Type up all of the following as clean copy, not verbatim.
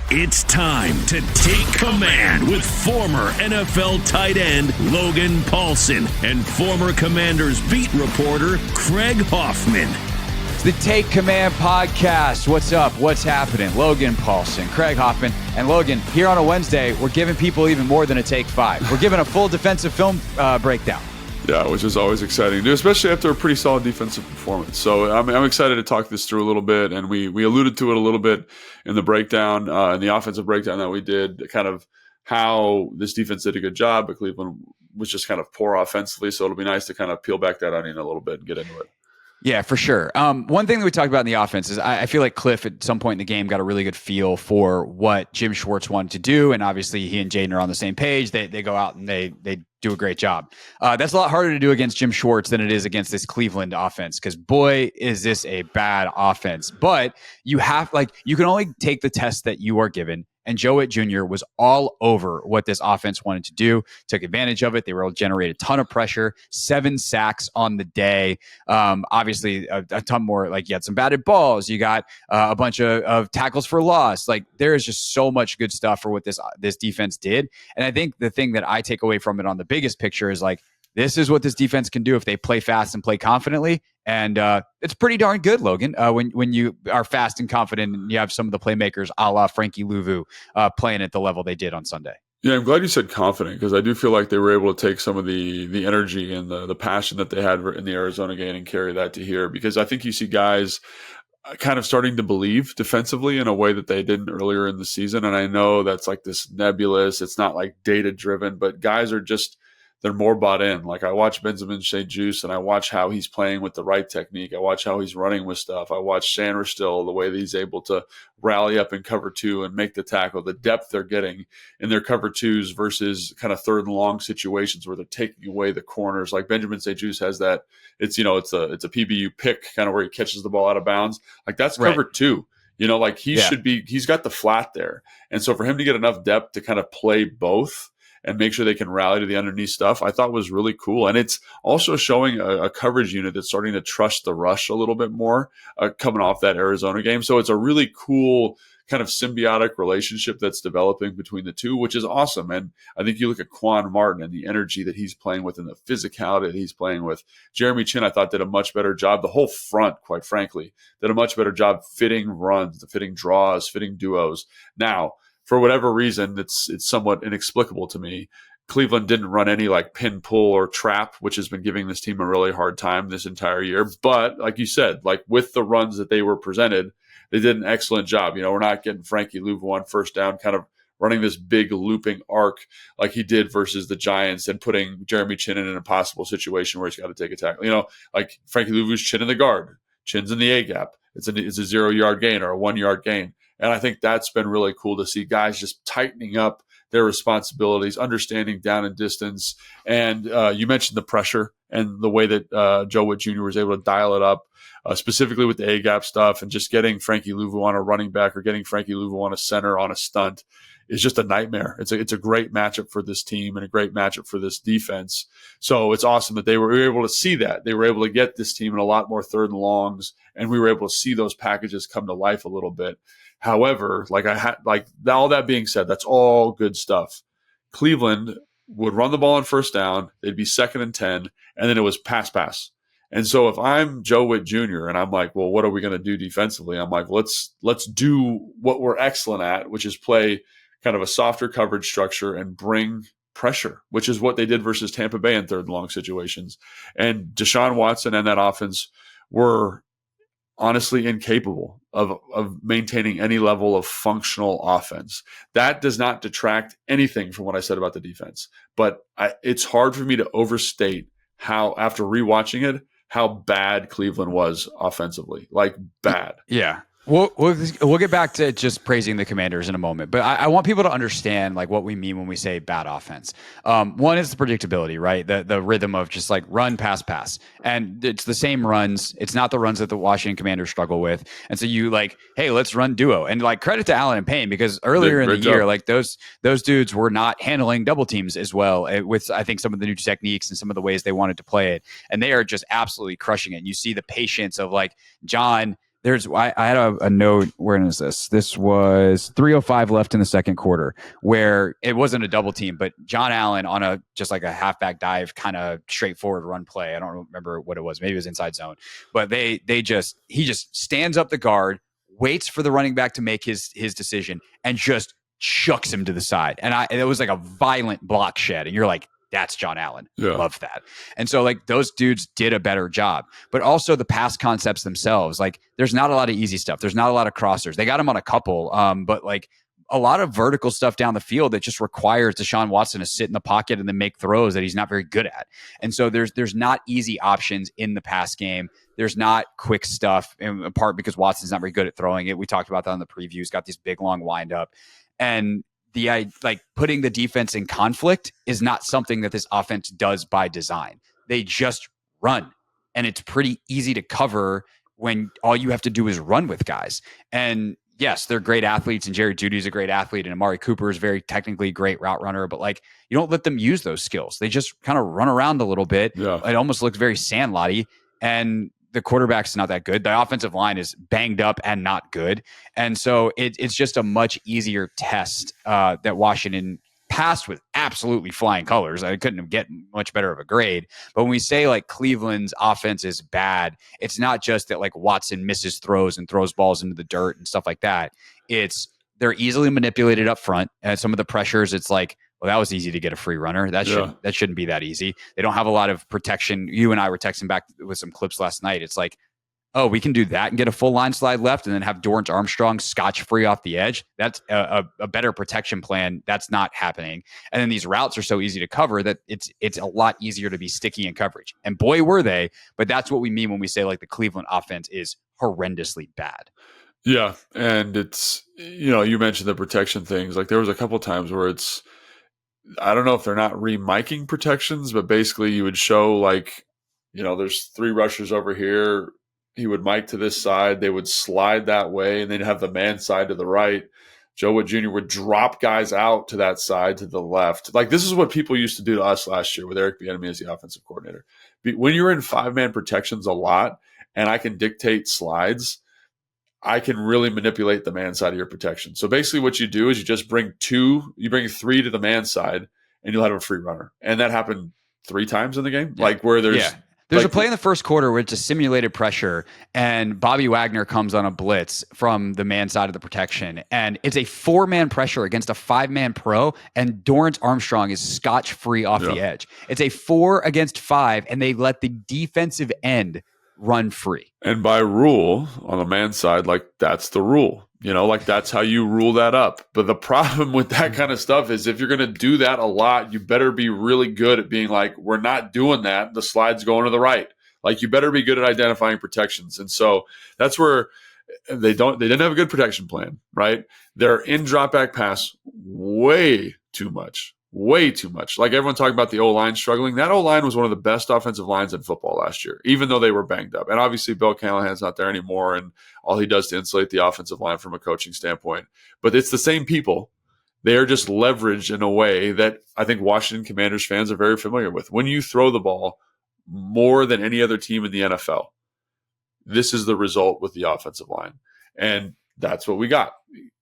It's time to take command with former NFL tight end Logan Paulsen and former Commanders beat reporter Craig Hoffman. It's the Take Command podcast. What's up? What's happening? Logan Paulsen, Craig Hoffman, and Logan, here on a Wednesday, we're giving people even more than a Take 5. We're giving a full defensive film breakdown. Yeah, which is always exciting to do, especially after a pretty solid defensive performance. So I'm excited to talk this through a little bit, and we alluded to it a little bit in the breakdown, in the offensive breakdown that we did, kind of how this defense did a good job, but Cleveland was just kind of poor offensively. So it'll be nice to kind of peel back that onion a little bit and get into it. Yeah, for sure. One thing that we talked about in the offense is I feel like Cliff at some point in the game got a really good feel for what Jim Schwartz wanted to do. And obviously he and Jaden are on the same page. They go out and they do a great job. That's a lot harder to do against Jim Schwartz than it is against this Cleveland offense, because boy, is this a bad offense. But you can only take the test that you are given. And Joe Whitt Jr. was all over what this offense wanted to do, took advantage of it. They were able to generate a ton of pressure, 7 sacks on the day. Obviously, a ton more. Like, you had some batted balls. You got a bunch of tackles for loss. Like, there is just so much good stuff for what this defense did. And I think the thing that I take away from it on the biggest picture is, like, this is what this defense can do if they play fast and play confidently. And it's pretty darn good, Logan, when you are fast and confident and you have some of the playmakers a la Frankie Louvu playing at the level they did on Sunday. Yeah, I'm glad you said confident, because I do feel like they were able to take some of the energy and the passion that they had in the Arizona game and carry that to here, because I think you see guys kind of starting to believe defensively in a way that they didn't earlier in the season. And I know that's like this nebulous, it's not like data driven, but guys are just, they're more bought in. Like, I watch Benjamin St-Juste and I watch how he's playing with the right technique. I watch how he's running with stuff. I watch Sanders still, the way that he's able to rally up in cover 2 and make the tackle, the depth they're getting in their cover 2s versus kind of third and long situations where they're taking away the corners. Like, Benjamin St-Juste has that. It's a PBU pick, kind of where he catches the ball out of bounds. Like, that's cover 2. Like, he's got the flat there. And so for him to get enough depth to kind of play both and make sure they can rally to the underneath stuff, I thought was really cool. And it's also showing a coverage unit that's starting to trust the rush a little bit more coming off that Arizona game. So it's a really cool kind of symbiotic relationship that's developing between the two, which is awesome. And I think you look at Quan Martin and the energy that he's playing with and the physicality that he's playing with. Jeremy Chin, I thought, did a much better job. The whole front, quite frankly, did a much better job fitting runs, fitting draws, fitting duos. Now, for whatever reason, it's somewhat inexplicable to me, Cleveland didn't run any like pin pull or trap, which has been giving this team a really hard time this entire year. But like you said, like with the runs that they were presented, they did an excellent job. We're not getting Frankie Louvu on first down, kind of running this big looping arc like he did versus the Giants and putting Jeremy Chin in an impossible situation where he's got to take a tackle. Like Frankie Louvu's chin in the guard, Chin's in the A gap. It's a 0-yard gain or a 1-yard gain. And I think that's been really cool to see guys just tightening up their responsibilities, understanding down and distance. And you mentioned the pressure and the way that Joe Whitt Jr. was able to dial it up, specifically with the A-gap stuff, and just getting Frankie Louvu on a running back or getting Frankie Louvu on a center on a stunt is just a nightmare. It's a great matchup for this team and a great matchup for this defense. So it's awesome that they were able to see that. They were able to get this team in a lot more third and longs, and we were able to see those packages come to life a little bit. However, all that being said, that's all good stuff. Cleveland would run the ball on first down. They'd be 2nd and 10, and then it was pass. And so if I'm Joe Whitt Jr. and I'm like, well, what are we going to do defensively? I'm like, let's do what we're excellent at, which is play kind of a softer coverage structure and bring pressure, which is what they did versus Tampa Bay in third and long situations. And Deshaun Watson and that offense were honestly incapable of maintaining any level of functional offense. That does not detract anything from what I said about the defense. But it's hard for me to overstate how, after rewatching it, how bad Cleveland was offensively. Like, bad. Yeah. We'll get back to just praising the Commanders in a moment, but I want people to understand like what we mean when we say bad offense. One is the predictability, right? The rhythm of just like run, pass, and it's the same runs. It's not the runs that the Washington Commanders struggle with, and so you like, hey, let's run duo. And like, credit to Allen and Payne, because earlier in the year, like those dudes were not handling double teams as well with I think some of the new techniques and some of the ways they wanted to play it, and they are just absolutely crushing it. And you see the patience of like John. I had a note. Where is this? This was 3:05 left in the second quarter, where it wasn't a double team, but John Allen on just like a halfback dive, kind of straightforward run play. I don't remember what it was. Maybe it was inside zone, but he just stands up the guard, waits for the running back to make his decision, and just chucks him to the side. And it was like a violent block shed, and you're like, that's John Allen. Yeah. Love that. And so like those dudes did a better job, but also the pass concepts themselves. Like there's not a lot of easy stuff. There's not a lot of crossers. They got him on a couple, but like a lot of vertical stuff down the field that just requires Deshaun Watson to sit in the pocket and then make throws that he's not very good at. And so there's not easy options in the pass game. There's not quick stuff, in part because Watson's not very good at throwing it. We talked about that in the preview. He's got these big long windup, and like putting the defense in conflict is not something that this offense does by design. They just run, and it's pretty easy to cover when all you have to do is run with guys. And yes, they're great athletes, and Jerry Jeudy is a great athlete, and Amari Cooper is very technically great route runner, but like you don't let them use those skills. They just kind of run around a little bit. Yeah. It almost looks very Sandlotty, and the quarterback's not that good. The offensive line is banged up and not good. And so it's just a much easier test that Washington passed with absolutely flying colors. I couldn't get much better of a grade. But when we say like Cleveland's offense is bad, it's not just that like Watson misses throws and throws balls into the dirt and stuff like that. It's they're easily manipulated up front. And some of the pressures, it's like, well, that was easy to get a free runner. That shouldn't be that easy. They don't have a lot of protection. You and I were texting back with some clips last night. It's like, oh, we can do that and get a full line slide left and then have Dorrance Armstrong scotch free off the edge. That's a better protection plan. That's not happening. And then these routes are so easy to cover that it's a lot easier to be sticky in coverage. And boy, were they. But that's what we mean when we say like the Cleveland offense is horrendously bad. Yeah. And it's, you mentioned the protection things. Like there was a couple times where I don't know if they're not remiking protections, but basically you would show like, there's three rushers over here. He would mic to this side. They would slide that way, and they'd have the man side to the right. Joe Whitt Jr. would drop guys out to that side to the left. Like this is what people used to do to us last year with Eric Bieniemy as the offensive coordinator. When you're in 5-man protections a lot, and I can dictate slides, I can really manipulate the man side of your protection. So basically what you do is you just bring three to the man side, and you'll have a free runner. And that happened 3 times in the game. Yeah. Like where there's a play in the first quarter where it's a simulated pressure, and Bobby Wagner comes on a blitz from the man side of the protection, and it's a 4-man pressure against a 5-man pro, and Dorrance Armstrong is scotch free off the edge. It's a 4 against 5, and they let the defensive end run free. And by rule on the man side, like that's the rule, like that's how you rule that up. But the problem with that kind of stuff is if you're going to do that a lot, you better be really good at being like, we're not doing that. The slide's going to the right. Like you better be good at identifying protections. And so that's where they didn't have a good protection plan, right? They're in drop back pass way too much. Like everyone talking about the O-line struggling. That O-line was one of the best offensive lines in football last year, even though they were banged up. And obviously Bill Callahan's not there anymore, and all he does to insulate the offensive line from a coaching standpoint. But it's the same people. They are just leveraged in a way that I think Washington Commanders fans are very familiar with. When you throw the ball more than any other team in the NFL, this is the result with the offensive line. And that's what we got.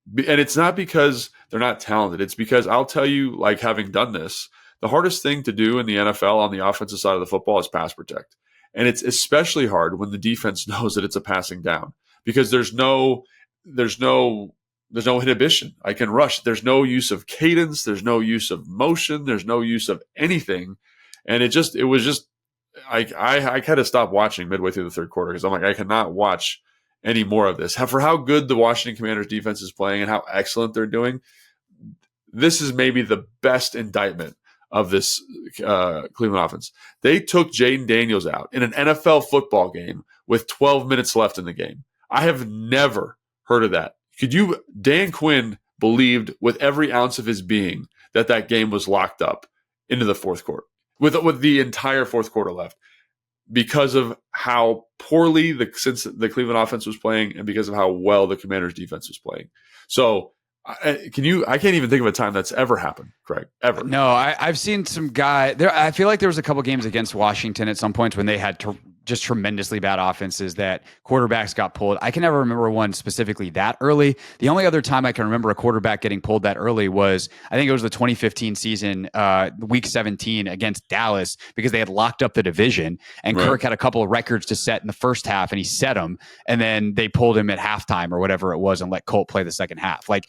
And it's not because they're not talented. It's because I'll tell you, like having done this, the hardest thing to do in the NFL on the offensive side of the football is pass protect. And it's especially hard when the defense knows that it's a passing down because there's no inhibition. I can rush. There's no use of cadence. There's no use of motion. There's no use of anything. And I kind of stopped watching midway through the third quarter because I'm like, I cannot watch any more of this. For how good the Washington Commanders defense is playing and how excellent they're doing, this is maybe the best indictment of this Cleveland offense. They took Jaden Daniels out in an NFL football game with 12 minutes left in the game. I have never heard of that. Dan Quinn believed with every ounce of his being that game was locked up into the fourth quarter with the entire fourth quarter left, because of how poorly the Cleveland offense was playing and because of how well the Commanders defense was playing. So I can't even think of a time that's ever happened, Craig, ever. No, I've seen some guy there. I feel like there was a couple games against Washington at some points when they had just tremendously bad offenses that quarterbacks got pulled. I can never remember one specifically that early. The only other time I can remember a quarterback getting pulled that early was, I think it was the 2015 season, week 17 against Dallas, because they had locked up the division and Kirk had a couple of records to set in the first half and he set them. And then they pulled him at halftime or whatever it was and let Colt play the second half. Like,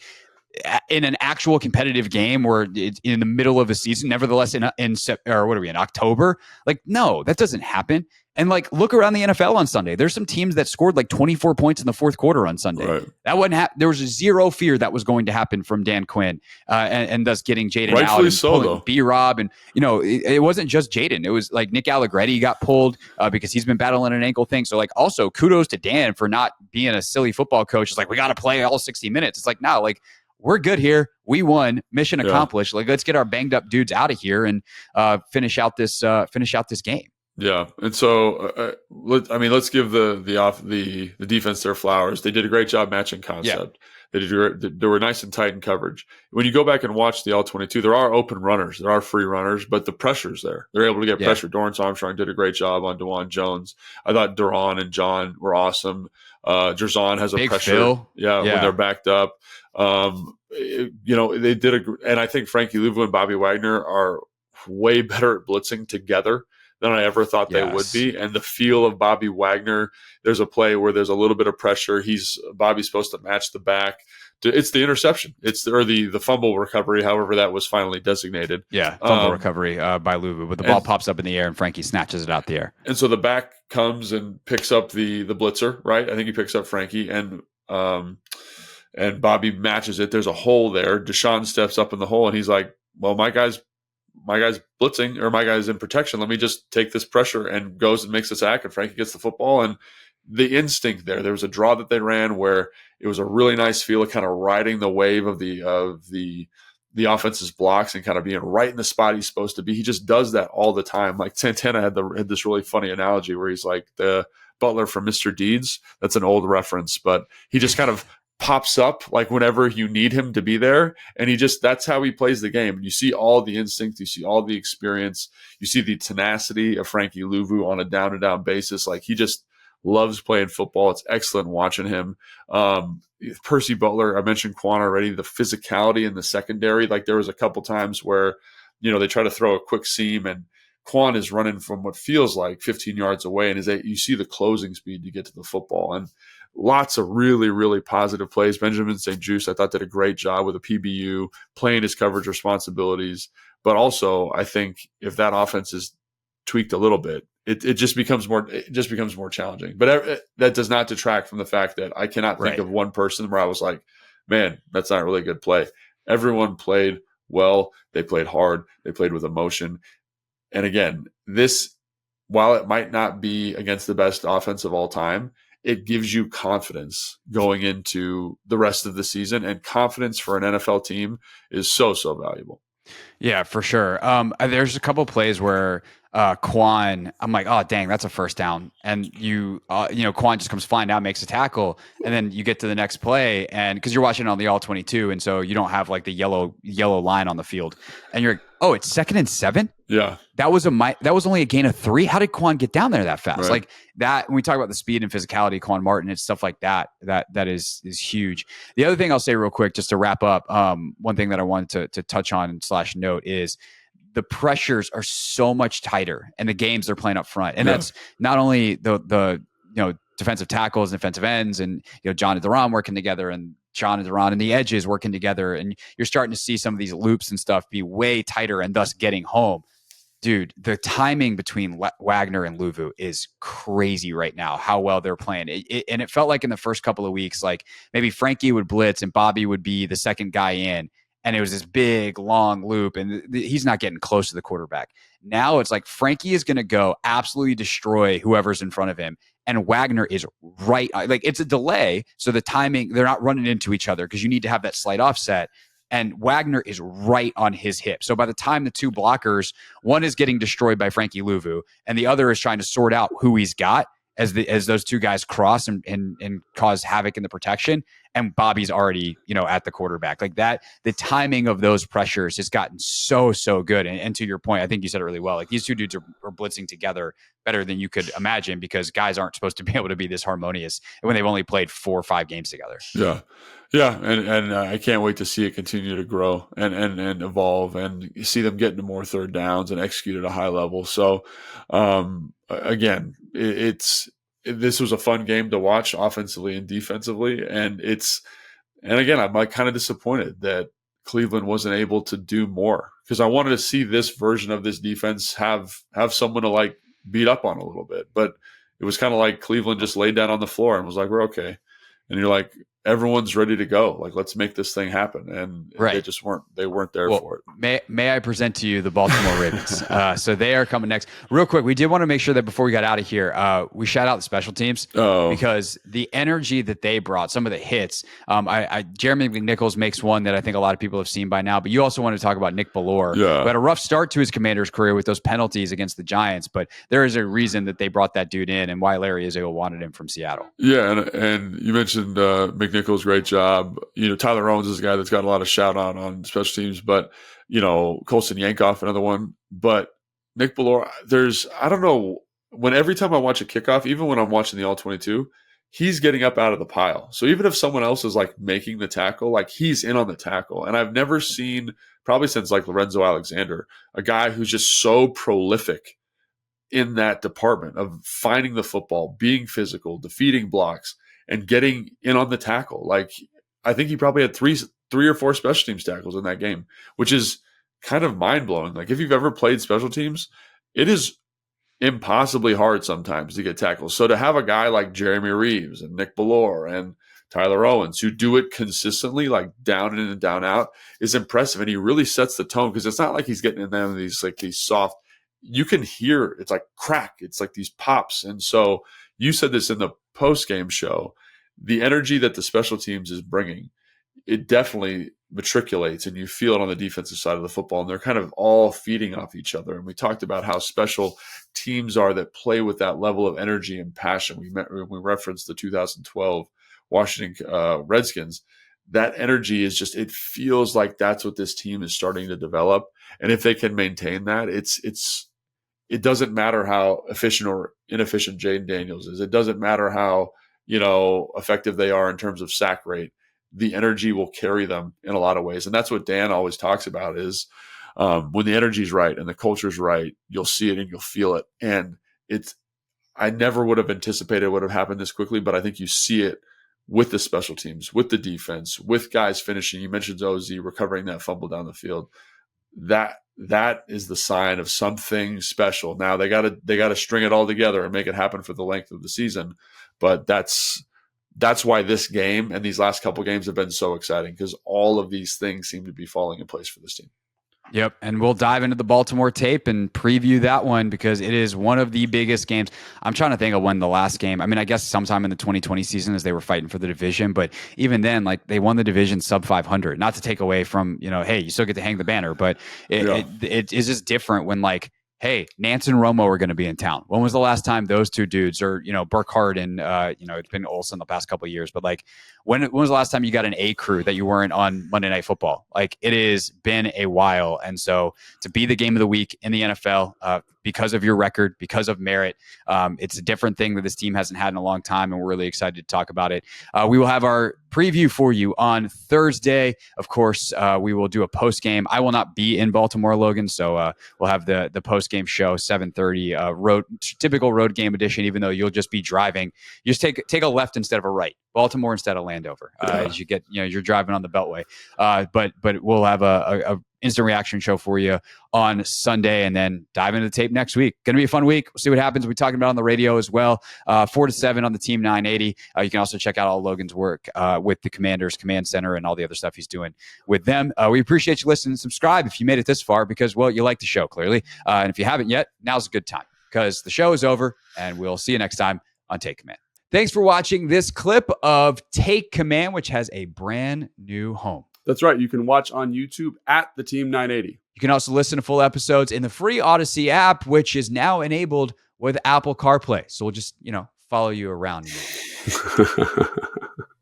in an actual competitive game where it's in the middle of a season, nevertheless in October, like, no, that doesn't happen. And like, look around the NFL on Sunday. There's some teams that scored like 24 points in the fourth quarter on Sunday. Right. That wasn't there was zero fear that was going to happen from Dan Quinn, and thus getting Jaden out. Rightfully and so, though. B-Rob, and it wasn't just Jaden. It was like Nick Allegretti got pulled because he's been battling an ankle thing. So like, also kudos to Dan for not being a silly football coach. It's like, we got to play all 60 minutes. It's like, no, like, we're good here. We won. Mission accomplished. Like, let's get our banged up dudes out of here and finish out this game. Yeah, and so let's give the defense their flowers. They did a great job matching concept. They were nice and tight in coverage. When you go back and watch the All-22, there are open runners, there are free runners, but the pressure's there. They're able to get pressure. Dorrance Armstrong did a great job on DeJuan Jones. I thought Duran and John were awesome. Jerzon has a Big pressure. Phil. When they're backed up. They did and I think Frankie Louvu and Bobby Wagner are way better at blitzing together than I ever thought they would be. And the feel of Bobby Wagner, there's a play where there's a little bit of pressure. Bobby's supposed to match the back. It's the interception. The fumble recovery, however that was finally designated. Yeah, fumble recovery by Louvu, but the ball pops up in the air and Frankie snatches it out the air. And so the back comes and picks up the blitzer, right? I think he picks up Frankie, and Bobby matches it. There's a hole there. Deshaun steps up in the hole, and he's like, well, my guy's blitzing, or my guy's in protection. Let me just take this pressure, and goes and makes the sack, and Frankie gets the football. And the instinct there was a draw that they ran where it was a really nice feel of kind of riding the wave of the offense's blocks and kind of being right in the spot he's supposed to be. He just does that all the time. Like Santana had this really funny analogy where he's like the butler from Mr. Deeds. That's an old reference, but he just kind of pops up like whenever you need him to be there. And that's how he plays the game. You see all the instinct, you see all the experience, you see the tenacity of Frankie Louvu on a down to down basis. Like, he just loves playing football. It's excellent watching him. Percy Butler, I mentioned Quan already, the physicality in the secondary. Like, there was a couple times where, they try to throw a quick seam and Quan is running from what feels like 15 yards away, and you see the closing speed to get to the football. And lots of really, really positive plays. Benjamin St. Juste, I thought, did a great job with a PBU, playing his coverage responsibilities. But also, I think if that offense is tweaked a little bit, it just becomes more challenging. But that does not detract from the fact that I cannot think of one person where I was like, man, that's not a really good play. Everyone played well. They played hard. They played with emotion. And again, while it might not be against the best offense of all time, it gives you confidence going into the rest of the season, and confidence for an NFL team is so, so valuable. Yeah, for sure. There's a couple plays where Quan, I'm like, oh, dang, that's a first down. And Quan just comes flying down, makes a tackle. And then you get to the next play, and because you're watching on the All-22, and so you don't have like the yellow line on the field. And you're like, oh, it's 2nd and 7? Yeah. That was only a gain of 3. How did Quan get down there that fast? Right. Like that, when we talk about the speed and physicality, Quan Martin and stuff like that is huge. The other thing I'll say real quick, just to wrap up, one thing that I wanted to touch on / note is the pressures are so much tighter and the games they're playing up front. And that's not only the defensive tackles and defensive ends and John and Duran working together, and John and Duran and the edges working together, and you're starting to see some of these loops and stuff be way tighter and thus getting home. Dude, the timing between Wagner and Louvu is crazy right now, how well they're playing. And it felt like in the first couple of weeks, like maybe Frankie would blitz and Bobby would be the second guy in, and it was this big, long loop, and he's not getting close to the quarterback. Now it's like Frankie is going to go absolutely destroy whoever's in front of him, and Wagner is right. Like, it's a delay, so the timing, they're not running into each other because you need to have that slight offset, and Wagner is right on his hip. So by the time the two blockers, one is getting destroyed by Frankie Louvu, and the other is trying to sort out who he's got as those two guys cross and cause havoc in the protection. and Bobby's already, at the quarterback. Like that, the timing of those pressures has gotten so good. And to your point, I think you said it really well. Like these two dudes are blitzing together better than you could imagine, because guys aren't supposed to be able to be this harmonious when they've only played 4 or 5 games together. Yeah, and I can't wait to see it continue to grow and evolve, and see them get into more third downs and execute at a high level. So, again, this was a fun game to watch offensively and defensively, and again, I'm like kind of disappointed that Cleveland wasn't able to do more, because I wanted to see this version of this defense have someone to like beat up on a little bit, but it was kind of like Cleveland just laid down on the floor and was like, we're okay. And you're like, everyone's ready to go. Like, let's make this thing happen. And they just weren't there for it. May I present to you the Baltimore Ravens? So they are coming next. Real quick, we did want to make sure that before we got out of here, we shout out the special teams, because the energy that they brought, some of the hits. Jeremy McNichols makes one that I think a lot of people have seen by now, but you also want to talk about Nick Bellore, who had a rough start to his Commanders career with those penalties against the Giants, but there is a reason that they brought that dude in and why Larry Izzo wanted him from Seattle. Yeah, and you mentioned McNichols, great job. Tyler Owens is a guy that's got a lot of shout out on special teams, but Colson Yankoff, another one. But Nick Bellore, I don't know, every time I watch a kickoff, even when I'm watching the All-22, he's getting up out of the pile. So even if someone else is like making the tackle, like he's in on the tackle. And I've never seen, probably since like Lorenzo Alexander, a guy who's just so prolific in that department of finding the football, being physical, defeating blocks, and getting in on the tackle. Like, I think he probably had three or four special teams tackles in that game, which is kind of mind blowing. Like, if you've ever played special teams, it is impossibly hard sometimes to get tackles. So to have a guy like Jeremy Reeves and Nick Bellore and Tyler Owens who do it consistently, like down in and down out, is impressive. And he really sets the tone, because it's not like he's getting in them these soft, you can hear it's like crack. It's like these pops. And so you said this in the post-game show, the energy that the special teams is bringing, it definitely matriculates, and you feel it on the defensive side of the football, and they're kind of all feeding off each other. And we talked about how special teams are that play with that level of energy and passion. We referenced the 2012 Washington Redskins. That energy is just, it feels like that's what this team is starting to develop. And if they can maintain that, it doesn't matter how efficient or inefficient Jaden Daniels is. It doesn't matter how, effective they are in terms of sack rate. The energy will carry them in a lot of ways. And that's what Dan always talks about is when the energy's right and the culture's right, you'll see it and you'll feel it. And I never would have anticipated it would have happened this quickly, but I think you see it with the special teams, with the defense, with guys finishing. You mentioned OZ recovering that fumble down the field. That is the sign of something special. Now they got to string it all together and make it happen for the length of the season. But that's why this game and these last couple games have been so exciting, because all of these things seem to be falling in place for this team. Yep. And we'll dive into the Baltimore tape and preview that one, because it is one of the biggest games. I'm trying to think of when the last game, I guess sometime in the 2020 season as they were fighting for the division. But even then, like, they won the division sub 500, not to take away from, hey, you still get to hang the banner, but it is just different when, like, hey, Nance and Romo are going to be in town. When was the last time those two dudes, or, Burkhardt and, it's been Olsen the past couple of years, but like, when was the last time you got an A crew that you weren't on Monday Night Football? Like, it has been a while. And so to be the game of the week in the NFL, because of your record, because of merit, it's a different thing that this team hasn't had in a long time, and we're really excited to talk about it. We will have our preview for you on Thursday. Of course, we will do a post game. I will not be in Baltimore, Logan, so we'll have the post game show 7:30, typical road game edition. Even though you'll just be driving, you just take a left instead of a right, Baltimore instead of Landover, as you get you're driving on the Beltway. But we'll have a instant reaction show for you on Sunday, and then dive into the tape next week. Going to be a fun week. We'll see what happens. We're talking about on the radio as well. 4 to 7 on the Team 980. You can also check out all Logan's work with the Commanders Command Center and all the other stuff he's doing with them. We appreciate you listening. Subscribe if you made it this far, because, well, you like the show, clearly. And if you haven't yet, now's a good time, because the show is over, and we'll see you next time on Take Command. Thanks for watching this clip of Take Command, which has a brand new home. That's right. You can watch on YouTube at the Team 980. You can also listen to full episodes in the free Odyssey app, which is now enabled with Apple CarPlay. So we'll just, follow you around.